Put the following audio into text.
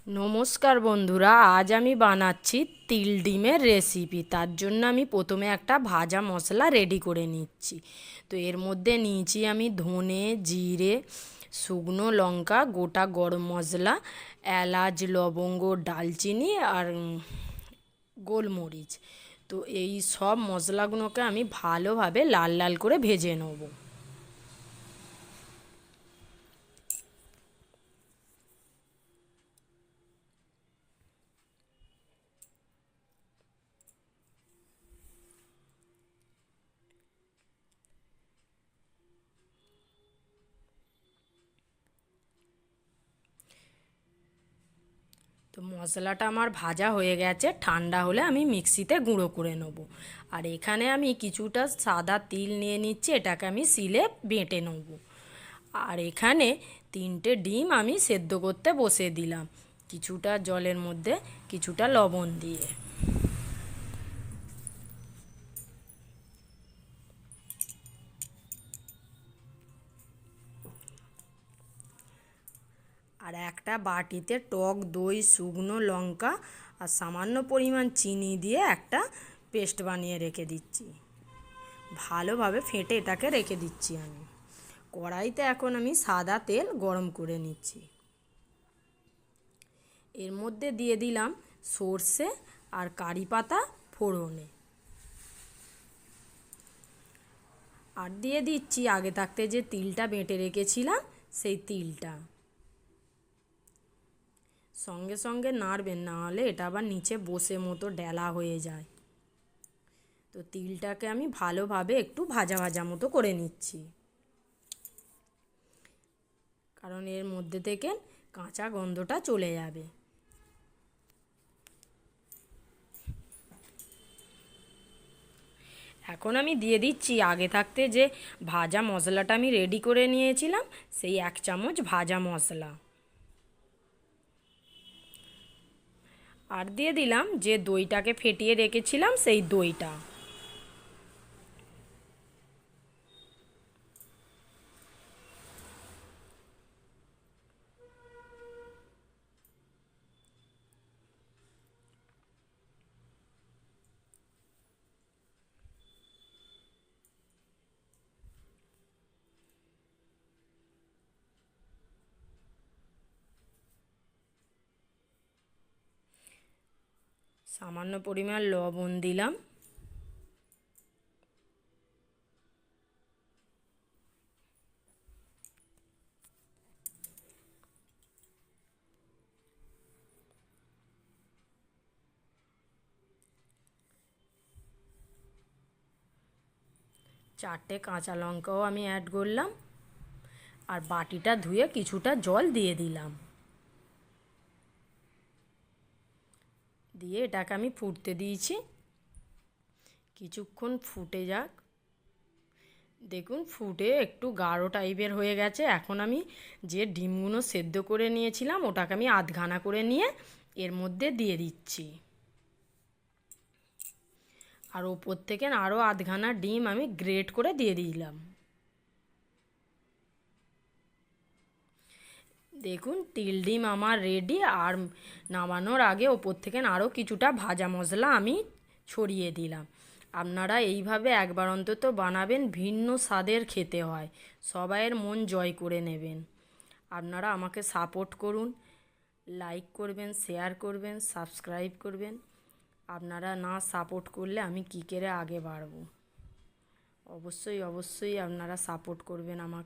নমস্কার বন্ধুরা, আজ আমি বানাচ্ছি তিল ডিমের রেসিপি। তার জন্য আমি প্রথমে একটা ভাজা মশলা রেডি করে নিচ্ছি। তো এর মধ্যে নিয়েছি আমি ধনে, জিরে, শুকনো লঙ্কা, গোটা গরম মশলা, এলাচ, লবঙ্গ, ডালচিনি আর গোলমরিচ। তো এই সব মশলাগুলোকে আমি ভালোভাবে লাল লাল করে ভেজে নেবো। তো মশলাটা আমার ভাজা হয়ে গেছে, ঠান্ডা হলে আমি মিক্সিতে গুঁড়ো করে নেবো। আর এখানে আমি কিছুটা সাদা তিল নিয়ে নিচ্ছি, এটাকে আমি শিলে বেটে নেবো। আর এখানে 3টে ডিম আমি সেদ্ধ করতে বসে দিলাম, কিছুটা জলের মধ্যে কিছুটা লবণ দিয়ে। আর একটা বাটিতে টক দই, শুকনো লঙ্কা আর সামান্য পরিমাণ চিনি দিয়ে একটা পেস্ট বানিয়ে রেখে দিচ্ছি। ভালোভাবে ফেটে এটাকে রেখে দিচ্ছি আমি। কড়াইতে এখন আমি সাদা তেল গরম করে নিচ্ছি। এর মধ্যে দিয়ে দিলাম সর্ষে আর কারি পাতা ফোড়নে। আর দিয়ে দিচ্ছি আগে থাকতে যে তিলটা বেটে রেখেছিলাম সেই তিলটা। সঙ্গে সঙ্গে নাড়বেন, না হলে এটা আবার নিচে বসে মতো ডেলা হয়ে যায়। তো তিলটাকে আমি ভালোভাবে একটু ভাজা ভাজা মতো করে নিচ্ছি, কারণ এর মধ্যে থেকে কাঁচা গন্ধটা চলে যাবে। এখন আমি দিয়ে দিচ্ছি আগে থাকতে যে ভাজা মশলাটা আমি রেডি করে নিয়েছিলাম, সেই 1 চামচ ভাজা মশলা। আর দিয়ে দিলাম যে দইটাকে ফেটিয়ে রেখেছিলাম সেই দইটা। সামান্য পরিমাণ লবণ দিলাম। চারটে কাঁচা লঙ্কাও আমি অ্যাড করলাম। আর বাটিটা ধুয়ে কিছুটা জল দিয়ে দিলাম। দিয়ে এটাকে আমি ফুটতে দিয়েছি, কিছুক্ষণ ফুটে যাক। দেখুন ফুটে একটু গাঢ় টাইপের হয়ে গেছে। এখন আমি যে ডিমগুলো সেদ্ধ করে নিয়েছিলাম ওটাকে আমি আধঘানা করে নিয়ে এর মধ্যে দিয়ে দিচ্ছি। আর ওপর থেকে আরও আধঘানা ডিম আমি গ্রেট করে দিয়ে দিলাম। দেখুন তিল ডিম আমার রেডি। আর নামানোর আগে ওপর থেকে আরও কিছুটা ভাজা মশলা আমি ছড়িয়ে দিলাম। আপনারা এইভাবে একবার অন্তত বানাবেন, ভিন্ন স্বাদের খেতে হয়, সবাইয়ের মন জয় করে নেবেন। আপনারা আমাকে সাপোর্ট করুন, লাইক করবেন, শেয়ার করবেন, সাবস্ক্রাইব করবেন। আপনারা না সাপোর্ট করলে আমি কী করে আগে বাড়ব। অবশ্যই অবশ্যই আপনারা সাপোর্ট করবেন আমাকে।